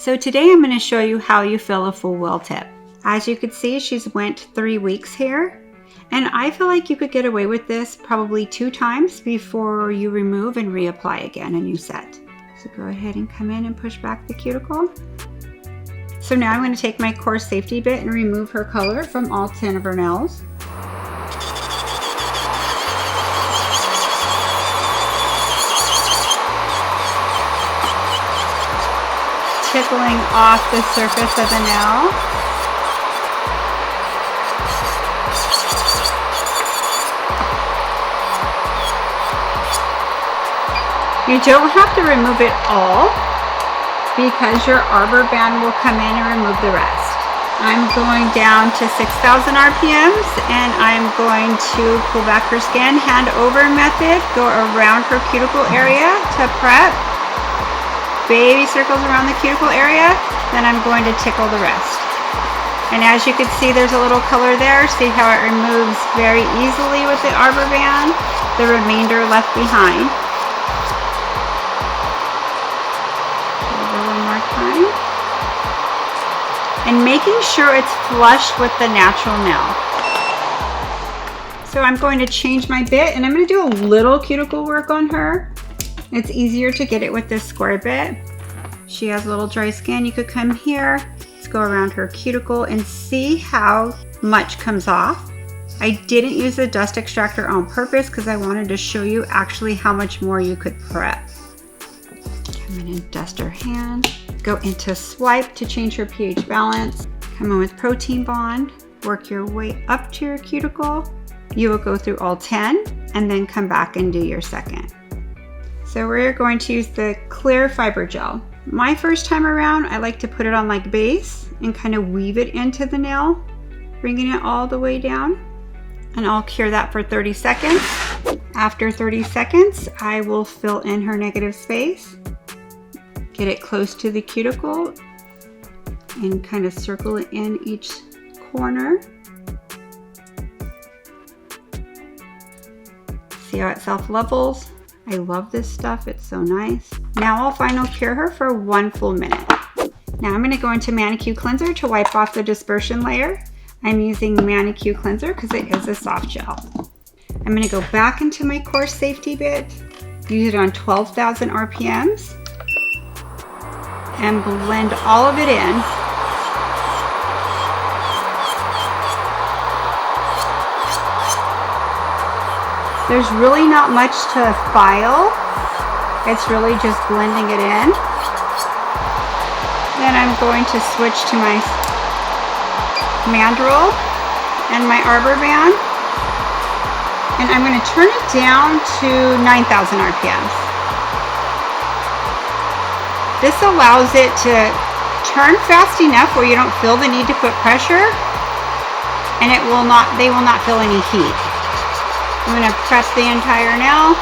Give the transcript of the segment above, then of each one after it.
So today I'm going to show you how you fill a full welt tip. As you can see, she's went 3 weeks here, and I feel like you could get away with this probably 2 times before you remove and reapply again a new set. So go ahead and come in and push back the cuticle. So now I'm going to take my Coarse safety bit and remove her color from all 10 of her nails. Tickling off the surface of the nail. You don't have to remove it all because your arbor band will come in and remove the rest. I'm going down to 6,000 RPMs and I'm going to pull back her skin, hand over method, go around her cuticle area to prep. Baby circles around the cuticle area, then I'm going to tickle the rest. And as you can see, there's a little color there. See how it removes very easily with the arbor band, the remainder left behind. Over one more time. And making sure it's flush with the natural nail. So I'm going to change my bit and I'm going to do a little cuticle work on her. It's easier to get it with this square bit. She has a little dry skin. You could come here, let's go around her cuticle and see how much comes off. I didn't use the dust extractor on purpose because I wanted to show you actually how much more you could prep. Come in and dust her hand. Go into swipe to change her pH balance. Come in with protein bond. Work your way up to your cuticle. You will go through all 10 and then come back and do your second. So we're going to use the clear fiber gel. My first time around, I like to put it on like base and kind of weave it into the nail, bringing it all the way down. And I'll cure that for 30 seconds. After 30 seconds, I will fill in her negative space, get it close to the cuticle, and kind of circle it in each corner. See how it self-levels? I love this stuff, it's so nice. Now I'll final cure her for 1 full minute. Now I'm gonna go into ManiQ Cleanser to wipe off the dispersion layer. I'm using ManiQ Cleanser because it is a soft gel. I'm gonna go back into my Coarse safety bit, use it on 12,000 RPMs, and blend all of it in. There's really not much to file. It's really just blending it in. Then I'm going to switch to my Mandrel and my arbor band. And I'm going to turn it down to 9,000 RPMs. This allows it to turn fast enough where you don't feel the need to put pressure, and they will not feel any heat. I'm going to press the entire nail.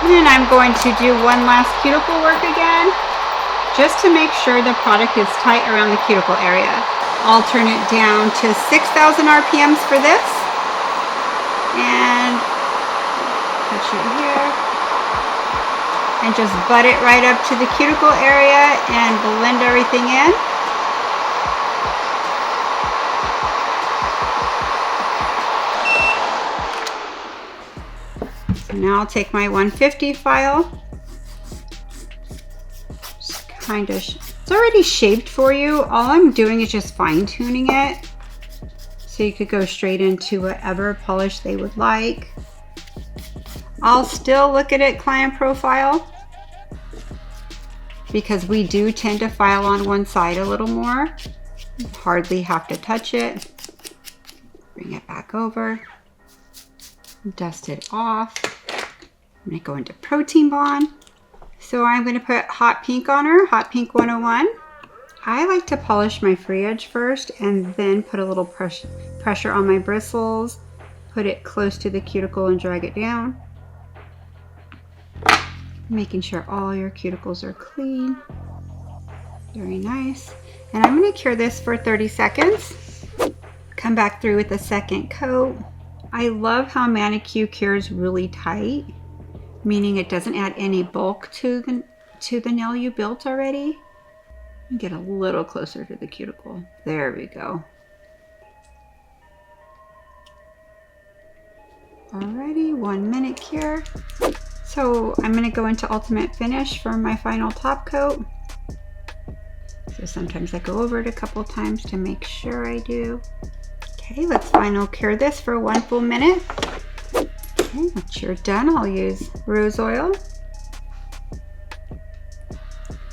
And I'm going to do one last cuticle work again, just to make sure the product is tight around the cuticle area. I'll turn it down to 6,000 RPMs for this. And touch it here. And just butt it right up to the cuticle area and blend everything in. Now I'll take my 150 file, just kind of, it's already shaped for you. All I'm doing is just fine tuning it. So you could go straight into whatever polish they would like. I'll still look at it client profile because we do tend to file on one side a little more. You hardly have to touch it. Bring it back over, dust it off. I'm going to go into protein bond. So I'm going to put hot pink on her, hot pink 101. I like to polish my free edge first and then put a little pressure on my bristles, put it close to the cuticle and drag it down. Making sure all your cuticles are clean. Very nice. And I'm going to cure this for 30 seconds. Come back through with a second coat. I love how ManiQ cures really tight. meaning it doesn't add any bulk to the nail you built already. Get a little closer to the cuticle. There we go. Alrighty, 1 minute cure. So I'm going to go into ultimate finish for my final top coat. So sometimes I go over it a couple times to make sure I do. Okay, let's final cure this for 1 full minute. Okay, once you're done, I'll use rose oil.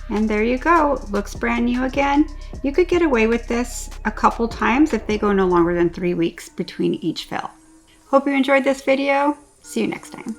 And there you go. Looks brand new again. You could get away with this a couple times if they go no longer than 3 weeks between each fill. Hope you enjoyed this video. See you next time.